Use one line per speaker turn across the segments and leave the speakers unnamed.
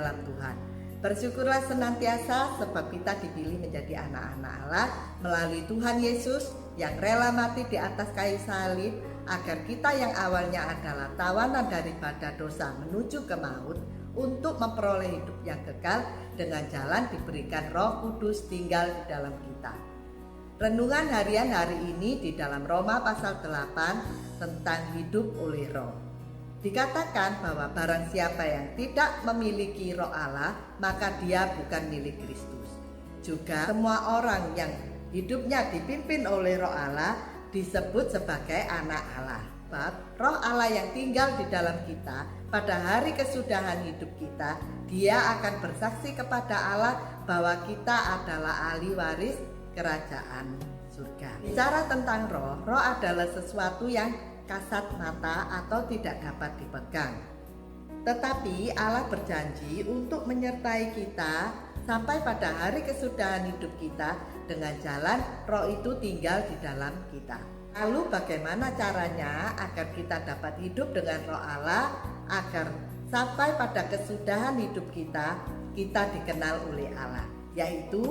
dalam Tuhan. Bersyukurlah senantiasa sebab kita dipilih menjadi anak-anak Allah melalui Tuhan Yesus yang rela mati di atas kayu salib agar kita yang awalnya adalah tawanan daripada dosa menuju ke maut untuk memperoleh hidup yang kekal dengan jalan diberikan Roh Kudus tinggal di dalam kita. Renungan harian hari ini di dalam Roma pasal 8 tentang hidup oleh Roh. Dikatakan bahwa barang siapa yang tidak memiliki Roh Allah, maka dia bukan milik Kristus. Juga semua orang yang hidupnya dipimpin oleh Roh Allah disebut sebagai anak Allah. Sebab Roh Allah yang tinggal di dalam kita pada hari kesudahan hidup kita, dia akan bersaksi kepada Allah bahwa kita adalah ahli waris kerajaan surga. Bicara tentang roh adalah sesuatu yang kasat mata atau tidak dapat dipegang. Tetapi Allah berjanji untuk menyertai kita sampai pada hari kesudahan hidup kita dengan jalan roh itu tinggal di dalam kita. Lalu bagaimana caranya agar kita dapat hidup dengan roh Allah, agar sampai pada kesudahan hidup kita dikenal oleh Allah? Yaitu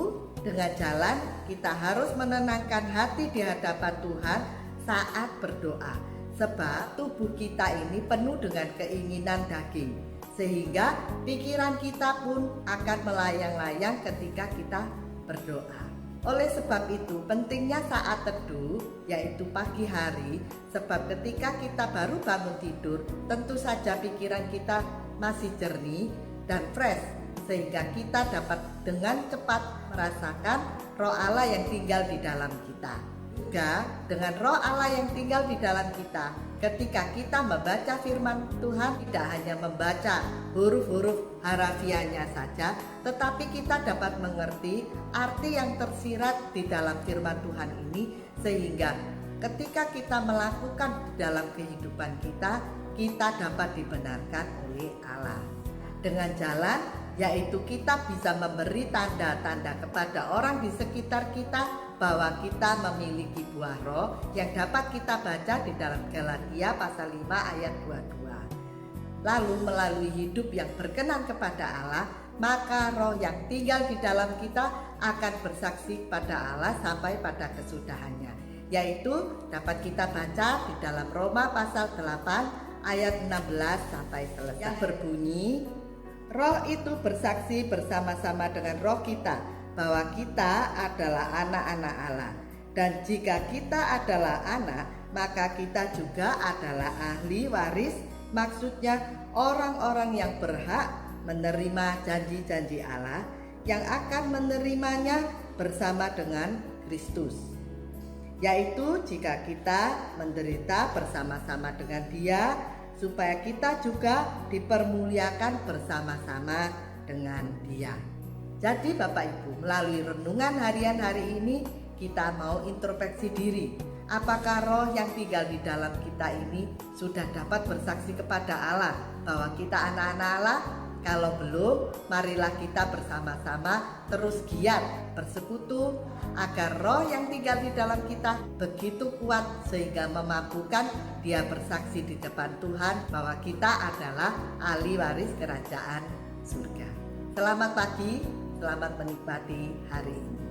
dengan jalan kita harus menenangkan hati di hadapan Tuhan saat berdoa. Sebab tubuh kita ini penuh dengan keinginan daging, sehingga pikiran kita pun akan melayang-layang ketika kita berdoa. Oleh sebab itu pentingnya saat teduh, yaitu pagi hari, sebab ketika kita baru bangun tidur, tentu saja pikiran kita masih jernih dan fresh, sehingga kita dapat dengan cepat merasakan Roh Allah yang tinggal di dalam kita. Juga dengan Roh Allah yang tinggal di dalam kita, ketika kita membaca firman Tuhan, tidak hanya membaca huruf-huruf harafiahnya saja, tetapi kita dapat mengerti arti yang tersirat di dalam firman Tuhan ini, sehingga ketika kita melakukan dalam kehidupan kita dapat dibenarkan oleh Allah. Dengan jalan yaitu kita bisa memberi tanda-tanda kepada orang di sekitar kita bahwa kita memiliki buah roh yang dapat kita baca di dalam Galatia pasal 5 ayat 22. Lalu melalui hidup yang berkenan kepada Allah, maka roh yang tinggal di dalam kita akan bersaksi pada Allah sampai pada kesudahannya, yaitu dapat kita baca di dalam Roma pasal 8 ayat 16 sampai selesai, yang berbunyi, Roh itu bersaksi bersama-sama dengan roh kita bahwa kita adalah anak-anak Allah. Dan jika kita adalah anak, maka kita juga adalah ahli waris, maksudnya orang-orang yang berhak menerima janji-janji Allah, yang akan menerimanya bersama dengan Kristus. Yaitu jika kita menderita bersama-sama dengan Dia, supaya kita juga dipermuliakan bersama-sama dengan Dia. Jadi Bapak Ibu, melalui renungan harian hari ini kita mau introspeksi diri. Apakah roh yang tinggal di dalam kita ini sudah dapat bersaksi kepada Allah bahwa kita anak-anak Allah? Kalau belum, marilah kita bersama-sama terus giat bersekutu agar roh yang tinggal di dalam kita begitu kuat sehingga memampukan Dia bersaksi di depan Tuhan bahwa kita adalah ahli waris kerajaan surga. Selamat pagi, selamat menikmati hari ini.